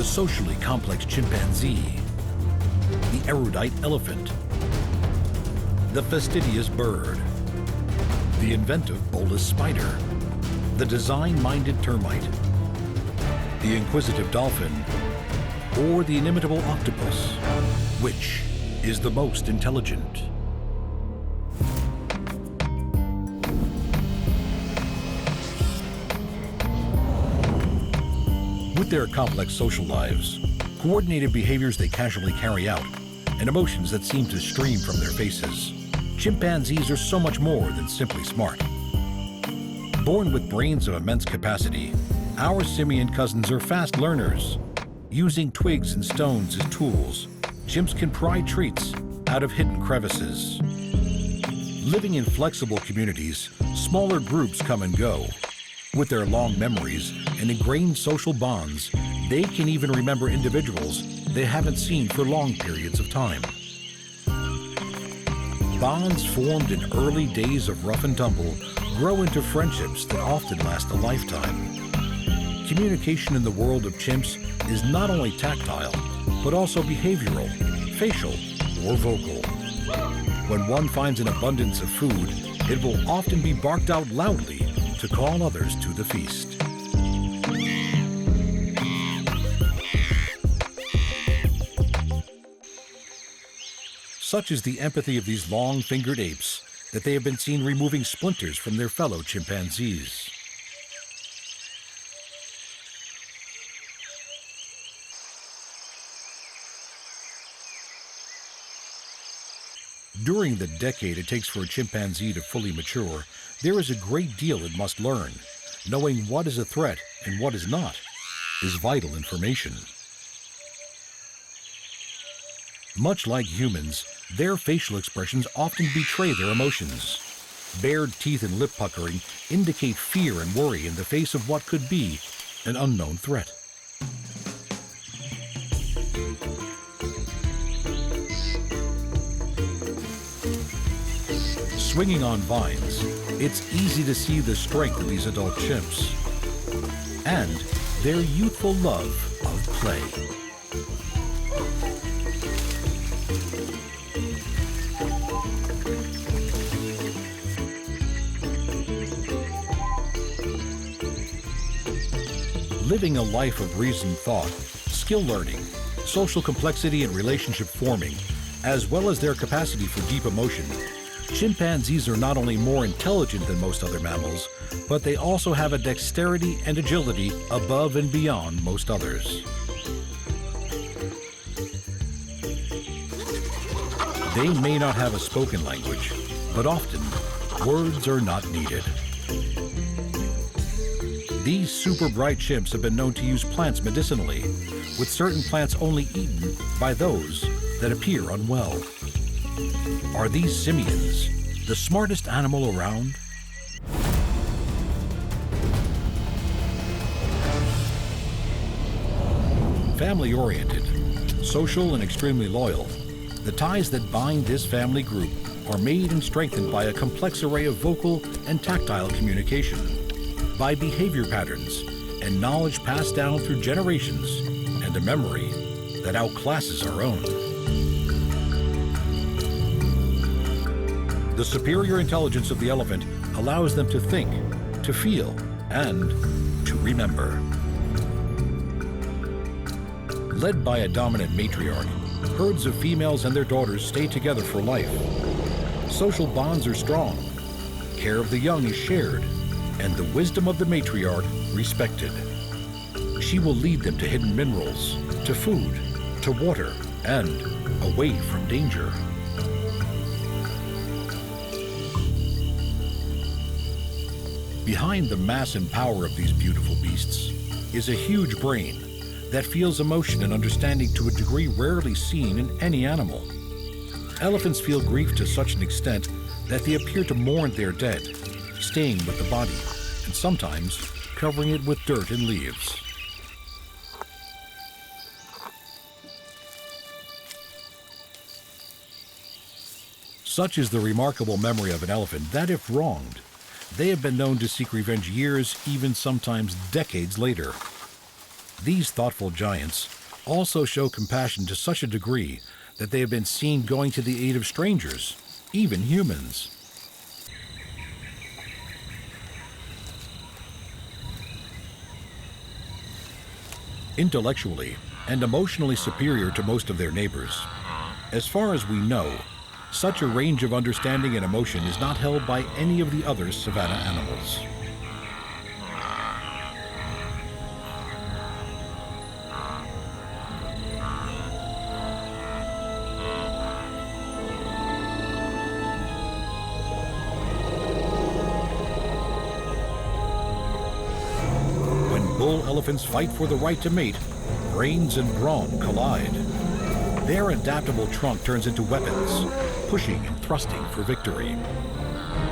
the socially complex chimpanzee, the erudite elephant, the fastidious bird, the inventive bolus spider, the design-minded termite, the inquisitive dolphin, or the inimitable octopus. Which is the most intelligent? With their complex social lives, coordinated behaviors they casually carry out, and emotions that seem to stream from their faces, chimpanzees are so much more than simply smart. Born with brains of immense capacity, our simian cousins are fast learners. Using twigs and stones as tools, chimps can pry treats out of hidden crevices. Living in flexible communities, smaller groups come and go. With their long memories and ingrained social bonds, they can even remember individuals they haven't seen for long periods of time. Bonds formed in early days of rough and tumble grow into friendships that often last a lifetime. Communication in the world of chimps is not only tactile, but also behavioral, facial, or vocal. When one finds an abundance of food, it will often be barked out loudly to call others to the feast. Such is the empathy of these long-fingered apes that they have been seen removing splinters from their fellow chimpanzees. During the decade it takes for a chimpanzee to fully mature, there is a great deal it must learn. Knowing what is a threat and what is not is vital information. Much like humans, their facial expressions often betray their emotions. Bared teeth and lip puckering indicate fear and worry in the face of what could be an unknown threat. Swinging on vines, it's easy to see the strength of these adult chimps and their youthful love of play. Living a life of reasoned thought, skill learning, social complexity and relationship forming, as well as their capacity for deep emotion, chimpanzees are not only more intelligent than most other mammals, but they also have a dexterity and agility above and beyond most others. They may not have a spoken language, but often words are not needed. These super bright chimps have been known to use plants medicinally, with certain plants only eaten by those that appear unwell. Are these simians the smartest animal around? Family-oriented, social and extremely loyal, the ties that bind this family group are made and strengthened by a complex array of vocal and tactile communication, by behavior patterns and knowledge passed down through generations, and a memory that outclasses our own. The superior intelligence of the elephant allows them to think, to feel, and to remember. Led by a dominant matriarch, herds of females and their daughters stay together for life. Social bonds are strong, care of the young is shared, and the wisdom of the matriarch respected. She will lead them to hidden minerals, to food, to water, and away from danger. Behind the mass and power of these beautiful beasts is a huge brain that feels emotion and understanding to a degree rarely seen in any animal. Elephants feel grief to such an extent that they appear to mourn their dead, staying with the body, and sometimes covering it with dirt and leaves. Such is the remarkable memory of an elephant that, if wronged, they have been known to seek revenge years, even sometimes decades later. These thoughtful giants also show compassion to such a degree that they have been seen going to the aid of strangers, even humans. Intellectually and emotionally superior to most of their neighbors, as far as we know, such a range of understanding and emotion is not held by any of the other savanna animals. When bull elephants fight for the right to mate, brains and brawn collide. Their adaptable trunk turns into weapons, pushing and thrusting for victory.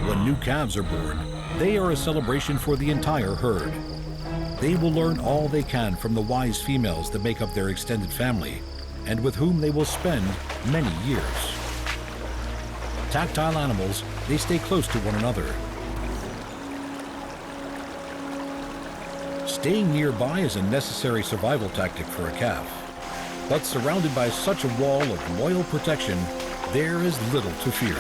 When new calves are born, they are a celebration for the entire herd. They will learn all they can from the wise females that make up their extended family, and with whom they will spend many years. Tactile animals, they stay close to one another. Staying nearby is a necessary survival tactic for a calf. But surrounded by such a wall of loyal protection, there is little to fear.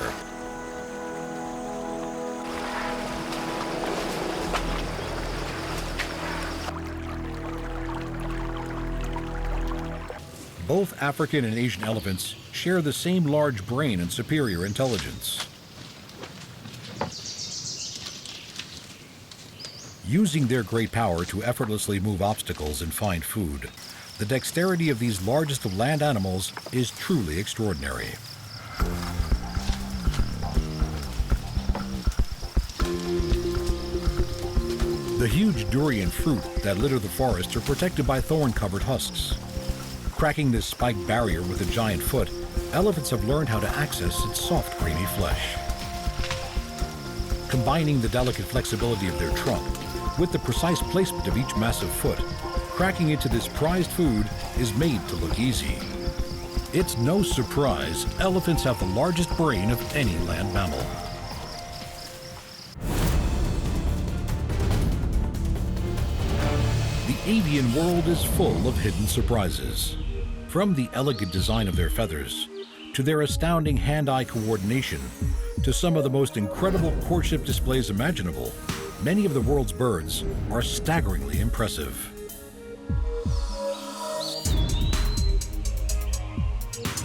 Both African and Asian elephants share the same large brain and superior intelligence. Using their great power to effortlessly move obstacles and find food, the dexterity of these largest of land animals is truly extraordinary. The huge durian fruit that litter the forest are protected by thorn-covered husks. Cracking this spiked barrier with a giant foot, elephants have learned how to access its soft, creamy flesh. Combining the delicate flexibility of their trunk with the precise placement of each massive foot, cracking into this prized food is made to look easy. It's no surprise elephants have the largest brain of any land mammal. The avian world is full of hidden surprises. From the elegant design of their feathers, to their astounding hand-eye coordination, to some of the most incredible courtship displays imaginable, many of the world's birds are staggeringly impressive.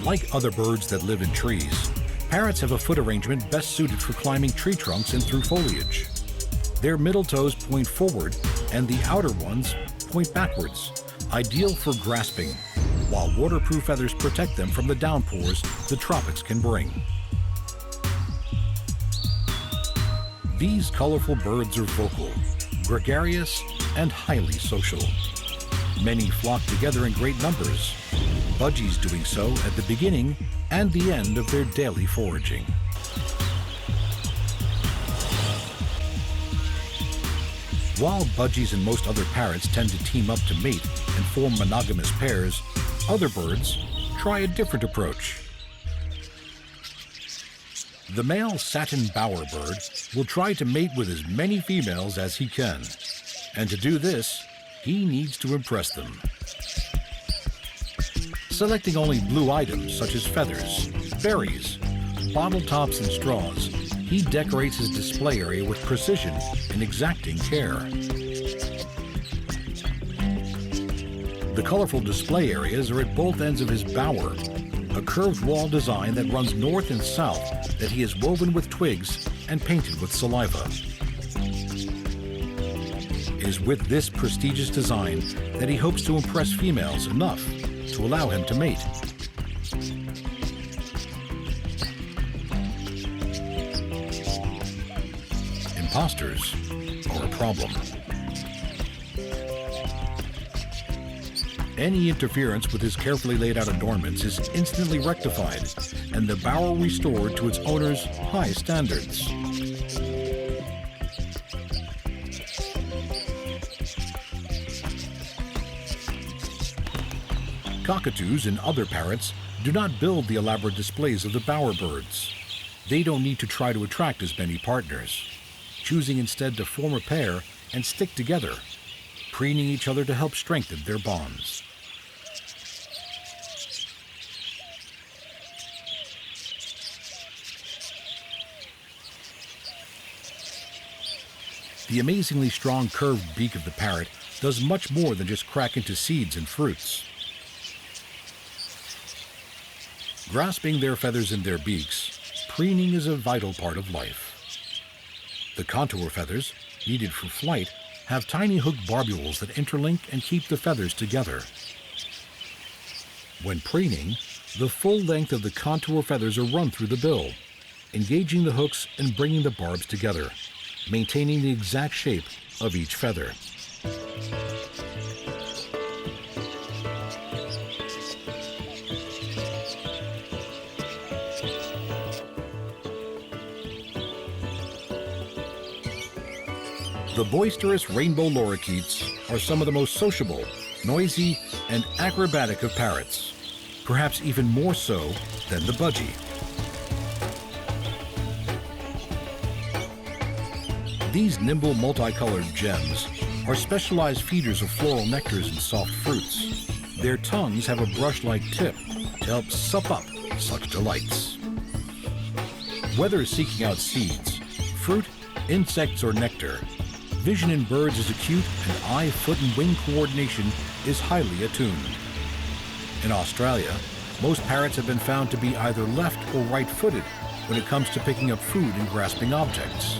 Like other birds that live in trees, parrots have a foot arrangement best suited for climbing tree trunks and through foliage. Their middle toes point forward and the outer ones point backwards, ideal for grasping, while waterproof feathers protect them from the downpours the tropics can bring. These colorful birds are vocal, gregarious, and highly social. Many flock together in great numbers, budgies doing so at the beginning and the end of their daily foraging. While budgies and most other parrots tend to team up to mate and form monogamous pairs, other birds try a different approach. The male satin bowerbird will try to mate with as many females as he can, and to do this, he needs to impress them. Selecting only blue items such as feathers, berries, bottle tops, and straws, he decorates his display area with precision and exacting care. The colorful display areas are at both ends of his bower, a curved wall design that runs north and south that he has woven with twigs and painted with saliva. It is with this prestigious design that he hopes to impress females enough to allow him to mate. Imposters are a problem. Any interference with his carefully laid out adornments is instantly rectified and the bower restored to its owner's high standards. Cockatoos and other parrots do not build the elaborate displays of the bowerbirds. They don't need to try to attract as many partners, choosing instead to form a pair and stick together. preening each other to help strengthen their bonds. The amazingly strong curved beak of the parrot does much more than just crack into seeds and fruits. Grasping their feathers in their beaks, preening is a vital part of life. The contour feathers, needed for flight, have tiny hooked barbules that interlink and keep the feathers together. When preening, the full length of the contour feathers are run through the bill, engaging the hooks and bringing the barbs together, maintaining the exact shape of each feather. The boisterous rainbow lorikeets are some of the most sociable, noisy, and acrobatic of parrots, perhaps even more so than the budgie. These nimble, multicolored gems are specialized feeders of floral nectars and soft fruits. Their tongues have a brush-like tip to help sup up such delights. Whether seeking out seeds, fruit, insects, or nectar, vision in birds is acute and eye, foot, and wing coordination is highly attuned. In Australia, most parrots have been found to be either left or right-footed when it comes to picking up food and grasping objects.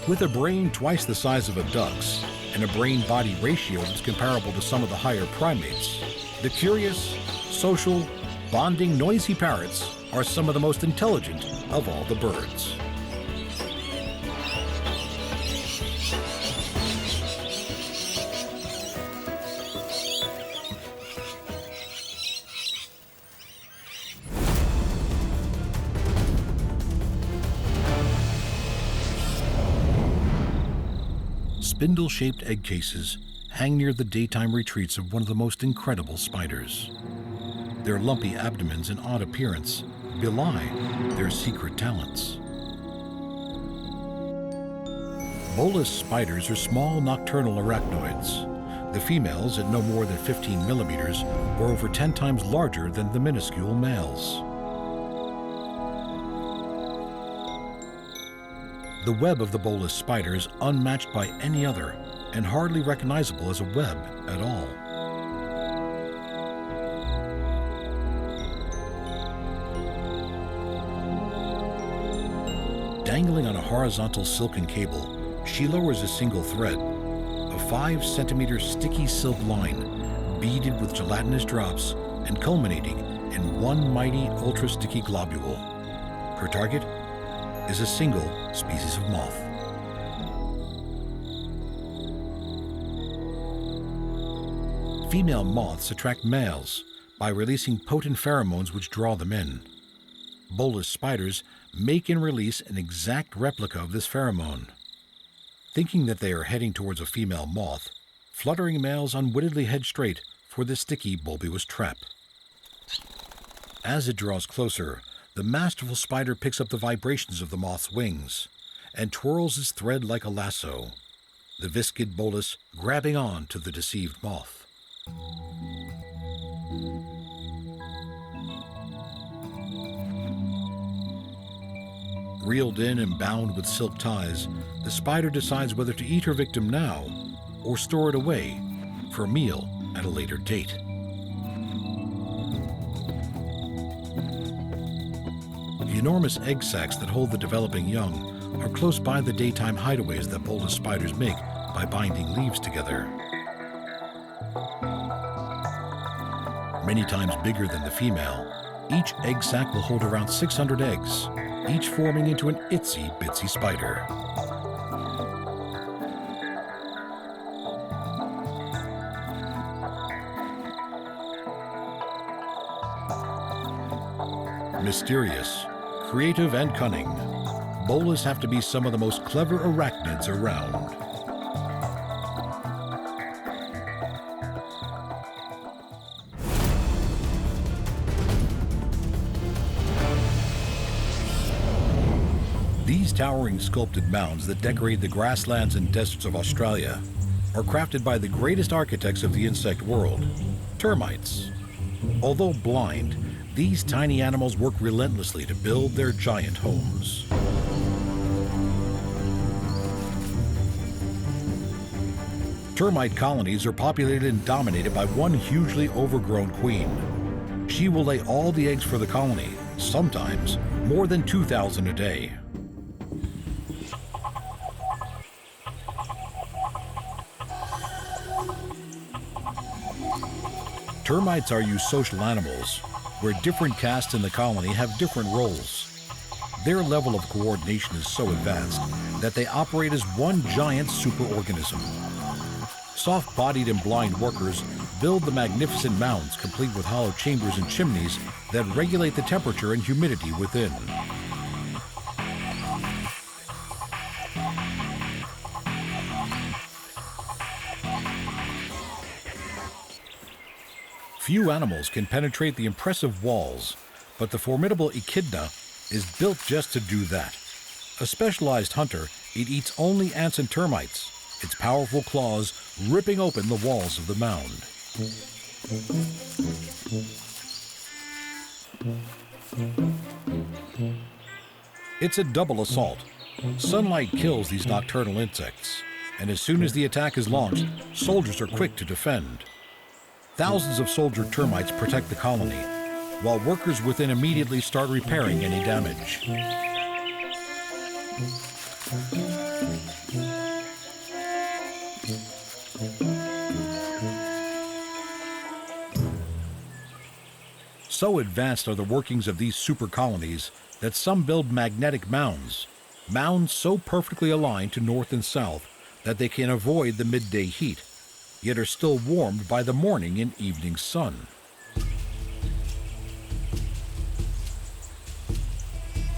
With a brain twice the size of a duck's and a brain-body ratio that's comparable to some of the higher primates, the curious, social, bonding, noisy parrots are some of the most intelligent of all the birds. Spindle-shaped egg cases hang near the daytime retreats of one of the most incredible spiders. Their lumpy abdomens and odd appearance belie their secret talents. Bolus spiders are small nocturnal arachnoids. The females, at no more than 15 millimeters, are over 10 times larger than the minuscule males. The web of the bolus spider is unmatched by any other and hardly recognizable as a web at all. Dangling on a horizontal silken cable, she lowers a single thread, a 5-centimeter sticky silk line beaded with gelatinous drops and culminating in one mighty ultra-sticky globule. Her target is a single species of moth. Female moths attract males by releasing potent pheromones which draw them in. Bolus spiders make and release an exact replica of this pheromone. Thinking that they are heading towards a female moth, fluttering males unwittingly head straight for the sticky bulbous trap. As it draws closer, the masterful spider picks up the vibrations of the moth's wings and twirls its thread like a lasso, the viscid bolus grabbing on to the deceived moth. Reeled in and bound with silk ties, the spider decides whether to eat her victim now or store it away for a meal at a later date. The enormous egg sacs that hold the developing young are close by the daytime hideaways that bolus spiders make by binding leaves together. Many times bigger than the female, each egg sac will hold around 600 eggs, each forming into an itsy-bitsy spider. Mysterious, creative, and cunning, bolus have to be some of the most clever arachnids around. These towering sculpted mounds that decorate the grasslands and deserts of Australia are crafted by the greatest architects of the insect world, termites. Although blind, these tiny animals work relentlessly to build their giant homes. Termite colonies are populated and dominated by one hugely overgrown queen. She will lay all the eggs for the colony, sometimes more than 2,000 a day. Termites are eusocial animals, where different castes in the colony have different roles. Their level of coordination is so advanced that they operate as one giant superorganism. Soft-bodied and blind workers build the magnificent mounds complete with hollow chambers and chimneys that regulate the temperature and humidity within. Few animals can penetrate the impressive walls, but the formidable echidna is built just to do that. A specialized hunter, it eats only ants and termites, its powerful claws ripping open the walls of the mound. It's a double assault. Sunlight kills these nocturnal insects, and as soon as the attack is launched, soldiers are quick to defend. Thousands of soldier termites protect the colony, while workers within immediately start repairing any damage. So advanced are the workings of these super colonies that some build magnetic mounds, mounds so perfectly aligned to north and south that they can avoid the midday heat, yet are still warmed by the morning and evening sun.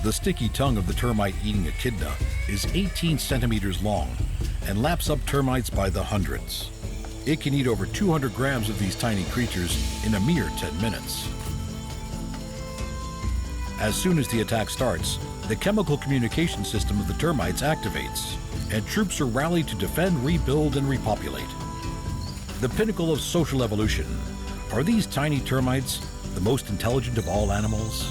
The sticky tongue of the termite-eating echidna is 18 centimeters long and laps up termites by the hundreds. It can eat over 200 grams of these tiny creatures in a mere 10 minutes. As soon as the attack starts, the chemical communication system of the termites activates, and troops are rallied to defend, rebuild, and repopulate. The pinnacle of social evolution. Are these tiny termites the most intelligent of all animals?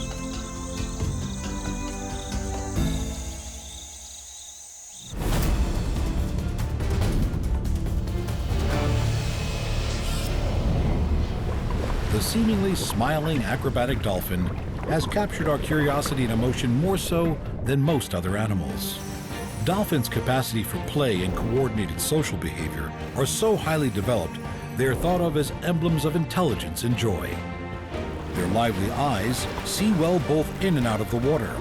The seemingly smiling acrobatic dolphin has captured our curiosity and emotion more so than most other animals. Dolphins' capacity for play and coordinated social behavior are so highly developed, they are thought of as emblems of intelligence and joy. Their lively eyes see well both in and out of the water.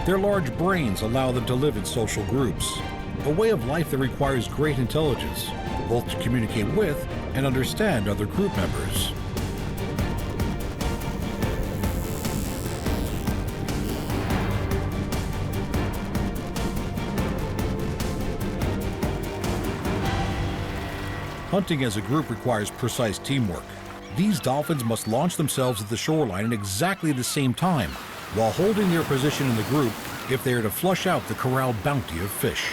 Their large brains allow them to live in social groups, a way of life that requires great intelligence, both to communicate with and understand other group members. Hunting as a group requires precise teamwork. These dolphins must launch themselves at the shoreline at exactly the same time, while holding their position in the group if they are to flush out the corralled bounty of fish.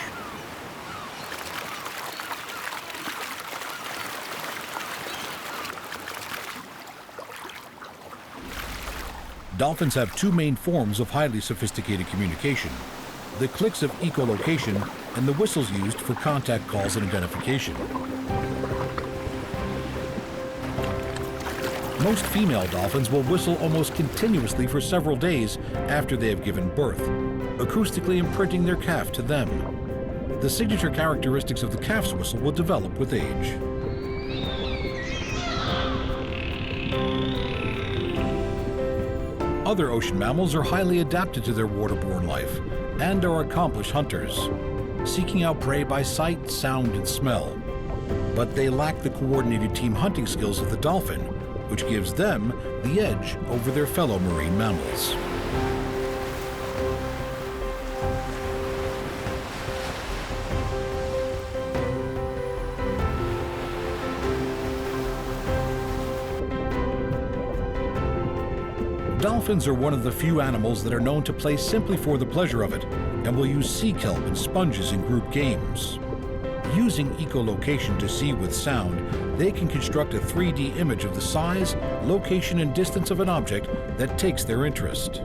Dolphins have two main forms of highly sophisticated communication: the clicks of echolocation and the whistles used for contact calls and identification. Most female dolphins will whistle almost continuously for several days after they have given birth, acoustically imprinting their calf to them. The signature characteristics of the calf's whistle will develop with age. Other ocean mammals are highly adapted to their waterborne life and are accomplished hunters, seeking out prey by sight, sound, and smell. But they lack the coordinated team hunting skills of the dolphin, which gives them the edge over their fellow marine mammals. Dolphins are one of the few animals that are known to play simply for the pleasure of it, and will use sea kelp and sponges in group games. Using echolocation to see with sound, they can construct a 3D image of the size, location, and distance of an object that takes their interest.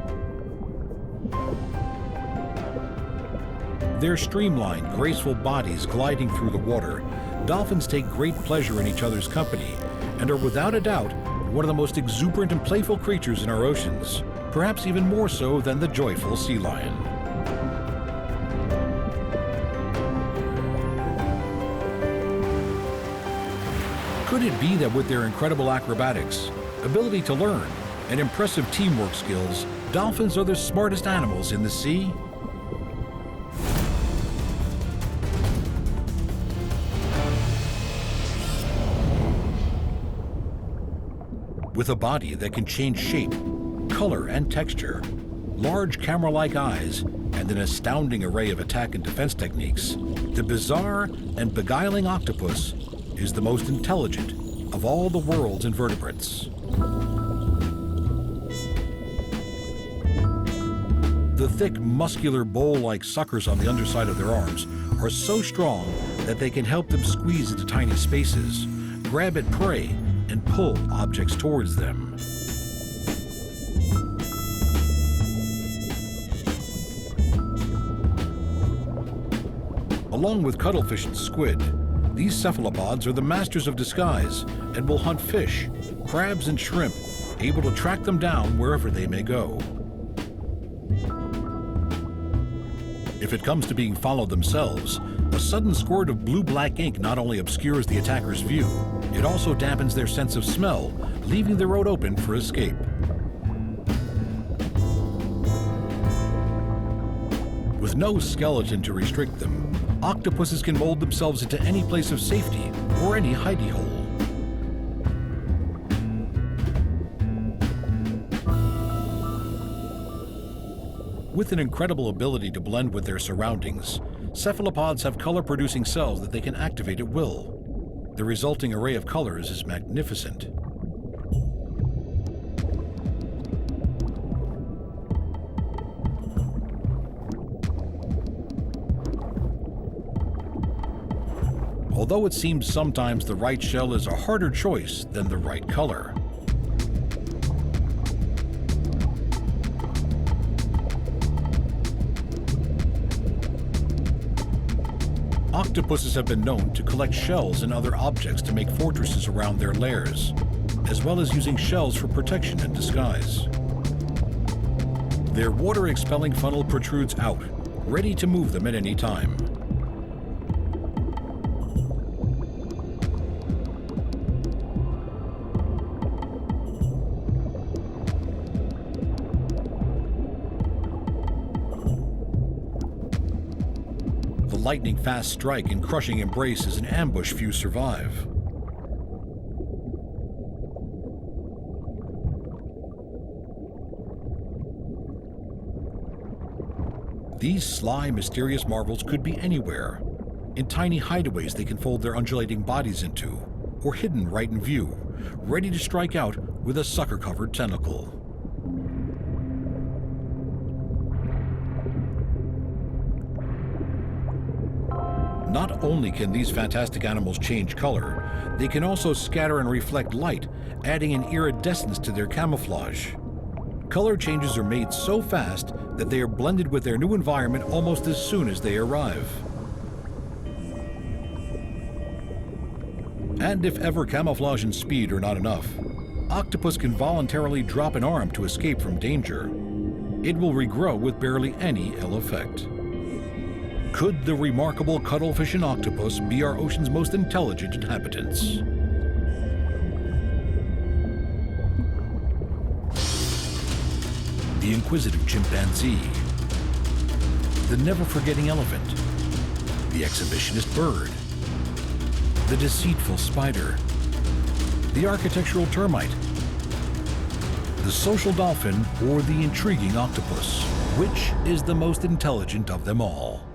Their streamlined, graceful bodies gliding through the water, dolphins take great pleasure in each other's company and are without a doubt one of the most exuberant and playful creatures in our oceans, perhaps even more so than the joyful sea lion. Could it be that with their incredible acrobatics, ability to learn, and impressive teamwork skills, dolphins are the smartest animals in the sea? With a body that can change shape, color, and texture, large camera-like eyes, and an astounding array of attack and defense techniques, the bizarre and beguiling octopus is the most intelligent of all the world's invertebrates. The thick, muscular bowl-like suckers on the underside of their arms are so strong that they can help them squeeze into tiny spaces, grab at prey, and pull objects towards them. Along with cuttlefish and squid, these cephalopods are the masters of disguise and will hunt fish, crabs, and shrimp, able to track them down wherever they may go. If it comes to being followed themselves, a sudden squirt of blue-black ink not only obscures the attacker's view, it also dampens their sense of smell, leaving the road open for escape. With no skeleton to restrict them, octopuses can mold themselves into any place of safety or any hidey hole. With an incredible ability to blend with their surroundings, cephalopods have color-producing cells that they can activate at will. The resulting array of colors is magnificent. Although it seems sometimes the right shell is a harder choice than the right color. Octopuses have been known to collect shells and other objects to make fortresses around their lairs, as well as using shells for protection and disguise. Their water-expelling funnel protrudes out, ready to move them at any time. The lightning-fast strike and crushing embrace is an ambush few survive. These sly, mysterious marvels could be anywhere. In tiny hideaways they can fold their undulating bodies into, or hidden right in view, ready to strike out with a sucker-covered tentacle. Not only can these fantastic animals change color, they can also scatter and reflect light, adding an iridescence to their camouflage. Color changes are made so fast that they are blended with their new environment almost as soon as they arrive. And if ever camouflage and speed are not enough, octopus can voluntarily drop an arm to escape from danger. It will regrow with barely any ill effect. Could the remarkable cuttlefish and octopus be our ocean's most intelligent inhabitants? The inquisitive chimpanzee, the never-forgetting elephant, the exhibitionist bird, the deceitful spider, the architectural termite, the social dolphin, or the intriguing octopus. Which is the most intelligent of them all?